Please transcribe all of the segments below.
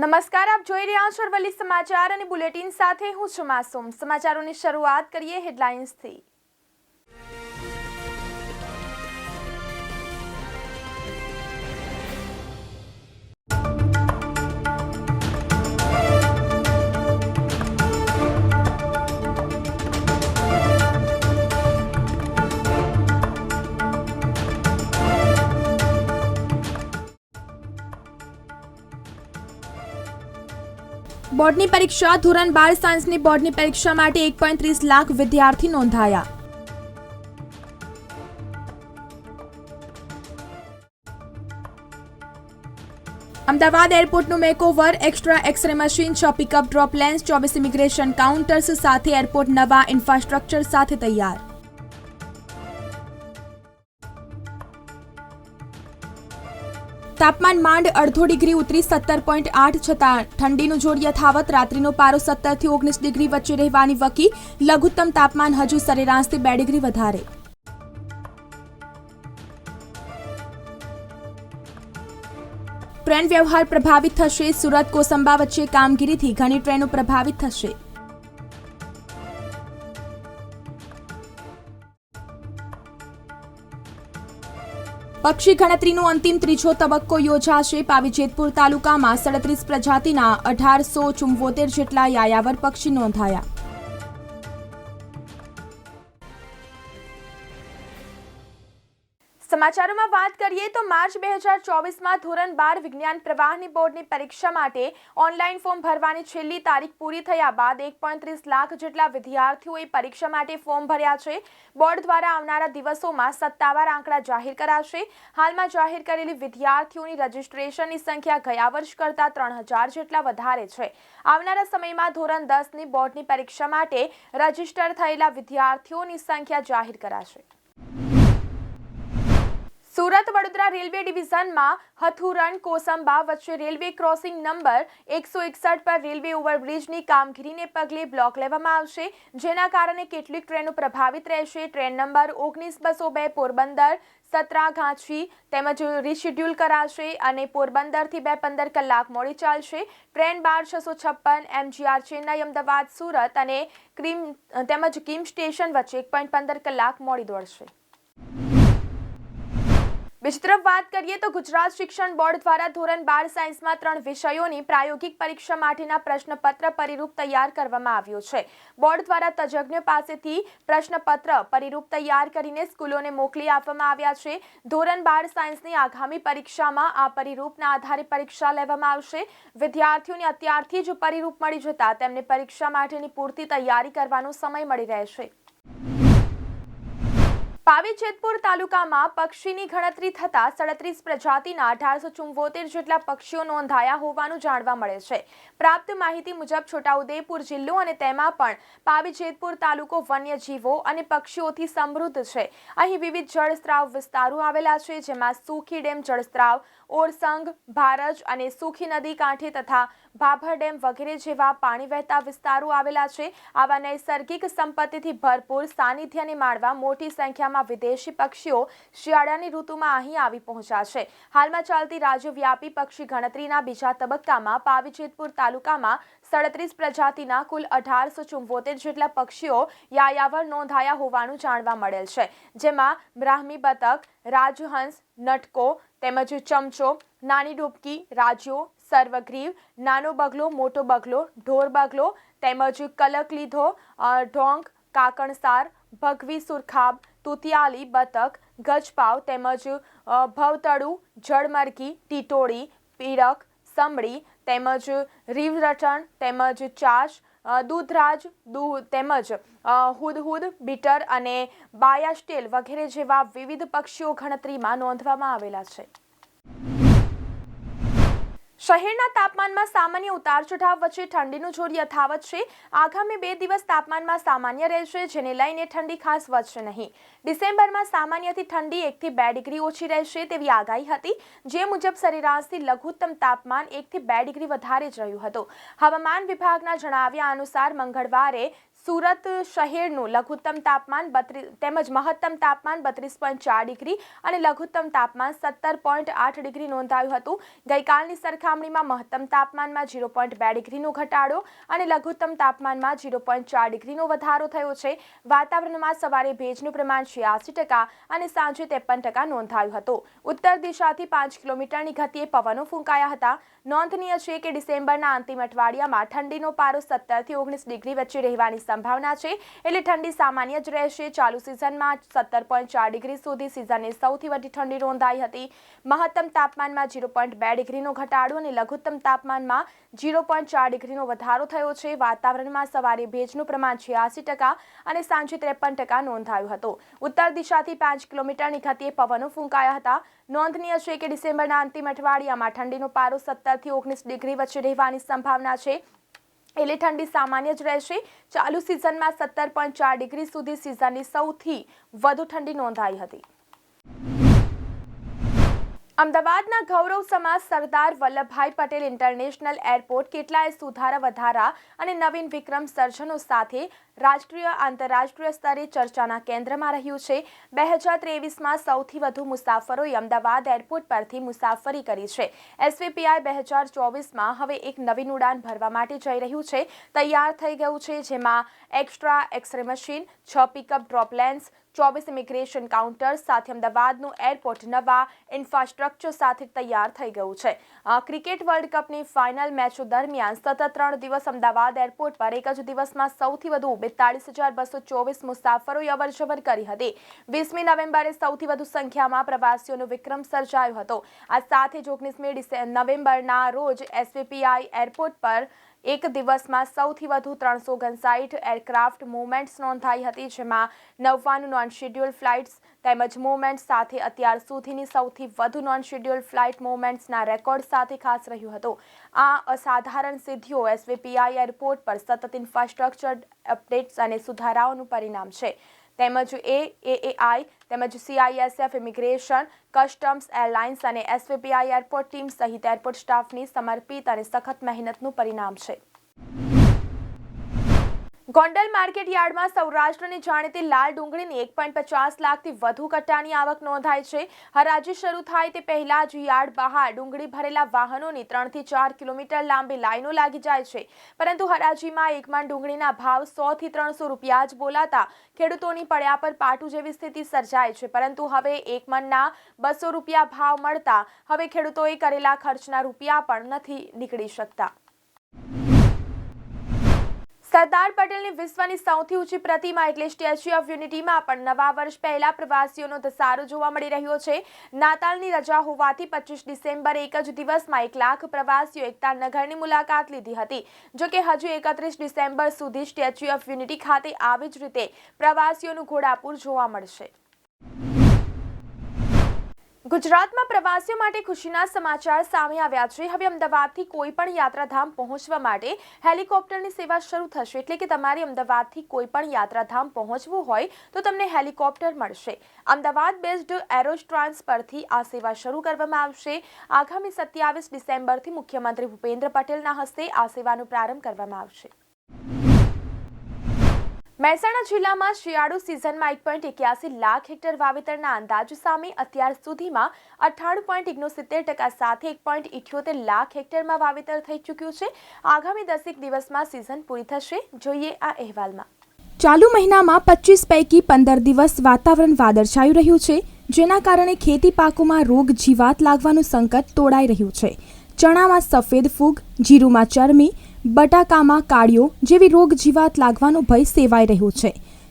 નમસ્કાર, આપ જોઈ રહ્યા છો અરવલ્લી સમાચાર અને બુલેટિન સાથે હું છું માસૂમ। સમાચારોની શરૂઆત કરીએ હેડલાઇન્સથી। બોર્ડની પરીક્ષા ધોરણ 12 સાયન્સની બોર્ડની પરીક્ષા માટે 1.30 લાખ વિદ્યાર્થી નોંધાયા। અમદાવાદ એરપોર્ટનું makeover, extra x ray machine, 6 pickup drop lanes, 24 immigration counters સાથે એરપોર્ટ નવા ઇન્ફ્રાસ્ટ્રક્ચર સાથે તૈયાર। તાપમાન માંડ અડધો ડિગ્રી ઉતરી 17.8 છતાં ઠંડીનું જોર યથાવત। રાત્રિનો પારો 17 થી 19 ડિગ્રી વચ્ચે રહેવાની વકી। લઘુત્તમ તાપમાન હજુ સરેરાશથી 2 ડિગ્રી વધારે। ટ્રેન વ્યવહાર પ્રભાવિત થશે। સુરત કોસંબા વચ્ચે કામગીરીથી ઘણી ટ્રેનો પ્રભાવિત થશે। પક્ષી ગણતરીનો અંતિમ ત્રીજો તબક્કો યોજાશે। પાવી જેતપુર તાલુકામાં 37 પ્રજાતિના 1874 જેટલા યાયાવર પક્ષી નોંધાયા। સમાચારોમાં વાત કરીએ તો માર્ચ 2024માં ધોરણ 12 વિજ્ઞાન પ્રવાહની બોર્ડની પરીક્ષા માટે ઓનલાઈન ફોર્મ ભરવાની છેલ્લી તારીખ પૂરી થયા બાદ 1.30 લાખ જેટલા વિદ્યાર્થીઓએ પરીક્ષા માટે ફોર્મ ભર્યા છે। બોર્ડ દ્વારા આવનારા દિવસોમાં સત્તાવાર આંકડા જાહેર કરાશે। હાલમાં જાહેર કરેલી વિદ્યાર્થીઓની રજીસ્ટ્રેશનની સંખ્યા ગયા વર્ષ કરતાં 3000 જેટલા વધારે છે। આવનારા સમયમાં ધોરણ 10ની બોર્ડની પરીક્ષા માટે રજીસ્ટર થયેલા વિદ્યાર્થીઓની સંખ્યા જાહેર કરાશે। સુરત વડોદરા રેલવે ડિવિઝનમાં હથુરણ કોસંબા વચ્ચે રેલવે ક્રોસિંગ નંબર 161 પર રેલવે ઓવરબ્રિજની કામગીરીને પગલે બ્લોક લેવામાં આવશે, જેના કારણે કેટલીક ટ્રેનો પ્રભાવિત રહેશે। ટ્રેન નંબર 19202 પોરબંદર સત્રાગાછી તેમજ રીશેડ્યુલ કરાશે અને પોરબંદરથી 2:15 કલાક મોડી ચાલશે। ટ્રેન 12656 MGR ચેન્નઈ અમદાવાદ સુરત અને કિમ સ્ટેશન વચ્ચે 1.15 કલાક મોડી દોડશે। બીજી તરફ વાત કરીએ તો ગુજરાત શિક્ષણ બોર્ડ દ્વારા ધોરણ 12 સાયન્સમાં 3 વિષયોની પ્રાયોગિક પરીક્ષા માટેના પ્રશ્નપત્ર પરિરૂપ તૈયાર કરવામાં આવ્યો છે। બોર્ડ દ્વારા તજજ્ઞો પાસેથી પ્રશ્નપત્ર પરિરૂપ તૈયાર કરીને સ્કૂલોને મોકલી આપવામાં આવ્યા છે। ધોરણ 12 સાયન્સની આગામી પરીક્ષામાં આ પરિરૂપના આધારે પરીક્ષા લેવામાં આવશે। વિદ્યાર્થીઓને અત્યારથી જ પરિરૂપ મળી જતા તેમને પરીક્ષા માટેની પૂરતી તૈયારી કરવાનો સમય મળી રહેશે। પાવી જેતપુર તાલુકામાં પક્ષીની ગણતરી થતા 37 પ્રજાતિના 1874 જેટલા પક્ષીઓ નોંધાયા હોવાનું જાણવા મળે છે। પ્રાપ્ત માહિતી મુજબ છોટાઉદેપુર જિલ્લો અને તેમાં પણ પાવી જેતપુર તાલુકો વન્યજીવો અને પક્ષીઓથી સમૃદ્ધ છે। અહીં વિવિધ જળસ્ત્રાવ વિસ્તારો આવેલા છે, જેમાં સુખી ડેમ જળસ્ત્રાવ, ઓરસંગ, ભારજ અને સુખી નદી કાંઠે તથા ભાભર ડેમ વગેરે જેવા પાણી વહેતા વિસ્તારો આવેલા છે। આવા નૈસર્ગિક સંપત્તિથી ભરપૂર સાનિધ્યને માણવા મોટી સંખ્યામાં વિદેશી પક્ષીઓ શિયાળાની ઋતુમાં અહીં આવી પહોંચ્યા છે। હાલમાં ચાલતી રાજ્યવ્યાપી પક્ષી ગણતરીના બીજા તબક્કામાં પાવી જેતપુર તાલુકામાં 37 પ્રજાતિના કુલ 1874 જેટલા પક્ષીઓ યાયાવર નોંધાયા હોવાનું જાણવા મળેલ છે, જેમાં બ્રાહ્મી બતક, રાજહંસ, નટકો તેમજ ચમચો, નાની ડૂબકી, રાજીઓ, સર્વગ્રીવ, નાનો બગલો, મોટો બગલો, ઢોર બગલો તેમજ કલકલીધો, ઢોંગ, કાકણસાર, ભગવી સુરખાબ, તુતિયાલી બતક, ગજપાવ તેમજ ભવતળું, જળમરઘી, ટીટોળી, પીરક, સમડી તેમજ રીવરટણ તેમજ ચાશ, દૂધરાજ તેમજ હુદહુદ, બીટર અને બાયાસ્ટેલ વગેરે જેવા વિવિધ પક્ષીઓ ગણતરીમાં નોંધવામાં આવેલા છે। શહેરના તાપમાનમાં સામાન્ય ઉતાર ચઢાવ વચ્ચે ઠંડીનું જોર યથાવત છે। આગામી 2 દિવસ તાપમાનમાં સામાન્ય રહેશે, જેને લઈને ઠંડી ખાસ વધશે નહીં। ડિસેમ્બરમાં સામાન્યથી ઠંડી 1 થી 2 ડિગ્રી ઓછી રહેશે તેવી આગાહી હતી, જે મુજબ સરેરાશથી લઘુત્તમ તાપમાન 1 થી 2 ડિગ્રી વધારે જ રહ્યું હતું। હવામાન વિભાગના જણાવ્યા અનુસાર મંગળવારે સુરત શહેરનું લઘુત્તમ તાપમાન 32 તેમજ મહત્તમ તાપમાન 32.4 ડિગ્રી અને લઘુત્તમ તાપમાન 17.8 ડિગ્રી નોંધાયું હતું. ગઈકાલની સરખામણીમાં મહત્તમ તાપમાનમાં 0.2 ડિગ્રીનો ઘટાડો અને લઘુત્તમ તાપમાનમાં 0.4 ડિગ્રીનો વધારો થયો છે. વાતાવરણમાં સવારે ભેજનું પ્રમાણ 86% અને સાંજે 53% નોંધાયું હતું. ઉત્તર દિશાથી 5 કિલોમીટરની ગતિએ પવનો ફૂંકાયા હતા. નોંધનીય છે કે ડિસેમ્બરના અંતિમ અઠવાડિયામાં ઠંડીનો પારો 17 થી 19 ડિગ્રી વચ્ચે રહેવાની સંભાવના છે. એટલે ઠંડી સામાન્ય જ રહેશે. ચાલુ સિઝનમાં 17.4 ડિગ્રી સુધી સિઝનની સૌથી વધુ ઠંડી નોંધાઈ હતી. મહત્તમ તાપમાનમાં 0.2 ડિગ્રીનો ઘટાડો અને લઘુત્તમ તાપમાનમાં 0.4 ડિગ્રીનો વધારો થયો છે. વાતાવરણમાં સવારે ભેજનું પ્રમાણ 86% અને સાંજે 53% નોંધાયું હતું. ઉત્તર દિશાથી 5 કિલોમીટરની ગતિએ પવનો ફૂંકાયા હતા. નોંધનીય છે કે ડિસેમ્બરના અંતિમ અઠવાડિયામાં ઠંડીનો પારો 17 થી 19 ડિગ્રી વચ્ચે રહેવાની સંભાવના છે. એટલે ઠંડી સામાન્ય જ રહેશે. ચાલુ સિઝનમાં 17.4 ડિગ્રી સુધી સિઝનની સૌથી વધુ ઠંડી નોંધાઈ હતી. અમદાવાદના ગૌરવ સમાજ સરદાર વલ્લભભાઈ પટેલ ઇન્ટરનેશનલ એરપોર્ટ કેટલાય સુધારા વધારા અને નવીન વિક્રમ સર્જનો સાથે રાષ્ટ્રીય આંતરરાષ્ટ્રીય સ્તરે ચર્ચાના કેન્દ્રમાં રહ્યું છે. 2023માં સૌથી વધુ મુસાફરોએ અમદાવાદ એરપોર્ટ પરથી મુસાફરી કરી છે. SVPI 2024માં હવે એક નવીન ઉડાન ભરવા માટે જઈ રહ્યું છે. તૈયાર થઈ ગયું છે, જેમાં extra x ray machine, 6 pickup drop lanes, 24 immigration counters સાથે અમદાવાદનું એરપોર્ટ નવા ઇન્ફ્રાસ્ટ્રક્ચર સાથે તૈયાર થઈ ગયું છે. ક્રિકેટ વર્લ્ડ કપની ફાઇનલ મેચો દરમિયાન સતત 3 દિવસ અમદાવાદ એરપોર્ટ પર એક જ દિવસમાં સૌથી વધુ 42,224 મુસાફરોએ અવરજવર કરી હતી. 20મી નવેમ્બરે સૌથી વધુ સંખ્યામાં પ્રવાસીઓનો વિક્રમ સર્જાયો હતો. આ સાથે 19મી નવેમ્બરના રોજ SVPI એરપોર્ટ પર એક દિવસમાં સૌથી વધુ 359 એરક્રાફ્ટ મૂવમેન્ટ્સ નોંધાઈ હતી, જેમાં 99 નોન શેડ્યુલ ફ્લાઇટ્સ તેમજ મૂવમેન્ટ્સ સાથે અત્યાર સુધીની સૌથી વધુ નોન શેડ્યુલ ફ્લાઇટ મૂવમેન્ટ્સના રેકોર્ડ સાથે ખાસ રહ્યું હતું. આ અસાધારણ સિદ્ધિઓ SVPI એરપોર્ટ પર સતત ઇન્ફ્રાસ્ટ્રક્ચર અપડેટ્સ અને સુધારાઓનું પરિણામ છે. તેમજ AAI તેમજ CISF ઇમિગ્રેશન, કસ્ટમ્સ, એરલાઇન્સ અને SVPI એરપોર્ટ ટીમ સહિત એરપોર્ટ સ્ટાફની સમર્પિત અને સખત મહેનતનું પરિણામ છે. ગોંડલ માર્કેટ યાર્ડમાં સૌરાષ્ટ્રની જાણીતી લાલ ડુંગળીની 1.50 લાખથી વધુ કટ્ટાની આવક નોંધાઈ છે. હરાજી શરૂ થાય તે પહેલા જ યાર્ડ બહાર ડુંગળી ભરેલા વાહનોની 3 થી 4 કિલોમીટર લાંબી લાઈનો લાગી જાય છે. પરંતુ હરાજીમાં એક મણ ડુંગળીના ભાવ 100 થી 300 રૂપિયા જ બોલાતા ખેડૂતોની પડ્યા પર પાટું જેવી સ્થિતિ સર્જાય છે. પરંતુ હવે એક મણના 200 રૂપિયા ભાવ મળતા હવે ખેડૂતોએ કરેલા ખર્ચના રૂપિયા પણ નથી નીકળી શકતા. સરદાર પટેલની વિશ્વની સૌથી ઊંચી પ્રતિમા એટલે સ્ટેચ્યુ ઓફ યુનિટીમાં પણ નવા વર્ષ પહેલા પ્રવાસીઓનો ધસારો જોવા મળી રહ્યો છે. નાતાલની રજા હોવાથી 25 ડિસેમ્બરે એક જ દિવસમાં 1 લાખ પ્રવાસીઓ એકતા નગરની મુલાકાત લીધી હતી. જોકે હજુ 31 ડિસેમ્બર સુધી સ્ટેચ્યુ ઓફ યુનિટી ખાતે આવી જ રીતે પ્રવાસીઓનું ઘોડાપૂર જોવા મળશે. ગુજરાતમાં પ્રવાસીઓ માટે ખુશીના સમાચાર સામે આવ્યા છે. હવે અમદાવાદથી કોઈ પણ યાત્રાધામ પહોંચવા માટે હેલિકોપ્ટરની સેવા શરૂ થશે. એટલે કે તમારે અમદાવાદથી કોઈ પણ યાત્રાધામ પહોંચવું હોય તો તમને હેલિકોપ્ટર મળશે. અમદાવાદ બેઝડ એરોસ્ટ્રાન્સ પરથી આ સેવા શરૂ કરવામાં આવશે. આગામી 27 ડિસેમ્બરથી મુખ્યમંત્રી ભૂપેન્દ્ર પટેલના હસ્તે આ સેવાનો પ્રારંભ કરવામાં આવશે. મહેસાણા જિલ્લામાં શિયાળુ સિઝનમાં 1.81 લાખ હેક્ટર વાવેતરના અંદાજ સામે અત્યાર સુધીમાં 98.69% સાથે 1.78 લાખ હેક્ટરમાં વાવેતર થઈ ચૂક્યું છે. આગામી 10 દિવસમાં સિઝન પૂરી થશે. જોઈએ આ અહેવાલમાં. ચાલુ મહિનામાં 25 પૈકી 15 દિવસ વાતાવરણ વાદળછાયું રહ્યું છે, જેના કારણે ખેતી પાકોમાં રોગ જીવાત લાગવાનું સંકટ તોડાઈ રહ્યું છે. ચણામાં સફેદ ફૂગ, જીરુમાં ચરમી, બટાકામાં કાળિયો જેવી રોગ જીવાત લાગવાનો ભય સેવાઈ રહ્યો છે.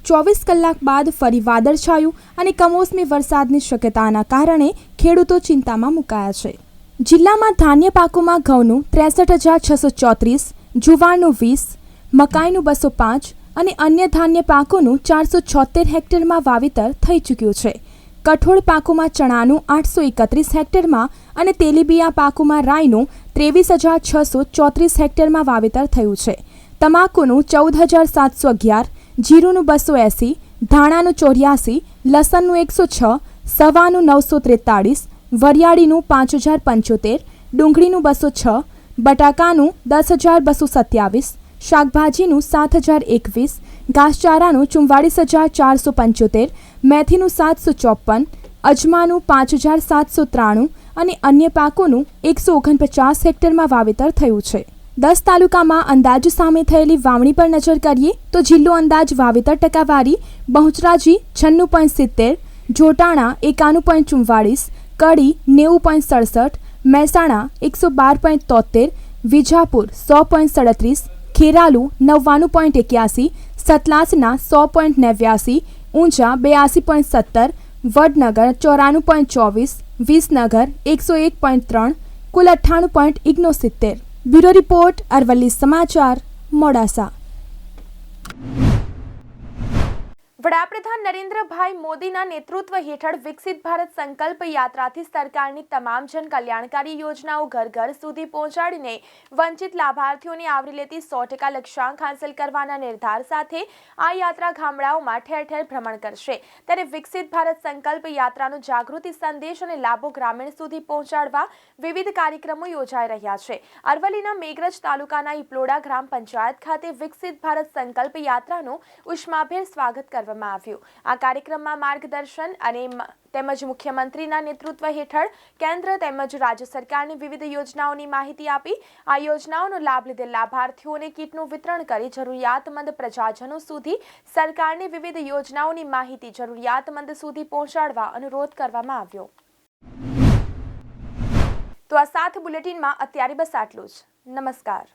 24 કલાક બાદ ફરી વાદળછાયું અને કમોસમી વરસાદની શક્યતાના કારણે ખેડૂતો ચિંતામાં મુકાયા છે. જિલ્લામાં ધાન્ય પાકોમાં ઘઉંનું 63,634, જુવારનું 20, મકાઈનું 205 અને અન્ય ધાન્ય પાકોનું 476 હેક્ટરમાં વાવેતર થઈ ચૂક્યું છે. કઠોળ પાકોમાં ચણાનું 831 હેક્ટરમાં અને તેલીબિયા પાકોમાં રાઈનું 23,634 હેક્ટરમાં વાવેતર થયું છે. તમાકુનું 14,711, જીરુનું 280, ધાણાનું 84, લસણનું 106, સવાનું 943, વરિયાળીનું 5,075, ડુંગળીનું 206, બટાકાનું 10,227, શાકભાજીનું 7,021, ઘાસચારાનું 44,475, મેથીનું 754, અજમાનું 5,793 અને અન્ય પાકોનું 149 હેક્ટરમાં વાવેતર થયું છે. 10 તાલુકામાં અંદાજ સામે થયેલી વાવણી પર નજર કરીએ તો જિલ્લો અંદાજ વાવેતર ટકાવારી બહુચરાજી 96.70, જોટાણા 91.44, કડી 90.67, મહેસાણા 112.73, વિજાપુર 100.37, ખેરાલુ 99.81, સતલાસના 100.89, ઊંઝા 82.17, વડનગર 94.24, વિસનગર 101.3, કુલ 98.69. બ્યુરો રિપોર્ટ, અરવલ્લી સમાચાર, મોડાસા. વડાપ્રધાન નરેન્દ્રભાઈ મોદીના નેતૃત્વ હેઠળ વિકસિત ભારત સંકલ્પ યાત્રાથી સરકારની તમામ જન કલ્યાણકારી યોજનાઓ ઘર ઘર સુધી પહોંચાડીને વંચિત લાભાર્થીઓને આવરી લેતી 100% લક્ષ્યાંક હાંસલ કરવાના નિર્ધાર સાથે આ યાત્રા ગામડાઓમાં ઠેર ઠેર ભ્રમણ કરશે. ત્યારે વિકસિત ભારત સંકલ્પ યાત્રાનો જાગૃતિ સંદેશ અને લાભો ગ્રામીણ સુધી પહોંચાડવા વિવિધ કાર્યક્રમો યોજાઈ રહ્યા છે. અરવલ્લીના મેઘરજ તાલુકાના ઇપલોડા ગ્રામ પંચાયત ખાતે વિકસિત ભારત સંકલ્પ યાત્રાનું ઉષ્માભેર સ્વાગત કરવામાં આવ્યું. આ કાર્યક્રમમાં માર્ગદર્શન અને તેમજ મુખ્યમંત્રીના નેતૃત્વ હેઠળ કેન્દ્ર તેમજ રાજ્ય સરકારની વિવિધ યોજનાઓની માહિતી આપી આ યોજનાઓનો લાભ લીધેલ લાભાર્થીઓને કીટનું વિતરણ કરી જરૂરિયાતમંદ પ્રજાજનો સુધી સરકારની વિવિધ યોજનાઓની માહિતી જરૂરિયાતમંદ સુધી પહોંચાડવા અનુરોધ કરવામાં આવ્યો. તો આ 7 બુલેટિનમાં અત્યારે બસ આટલું જ. નમસ્કાર.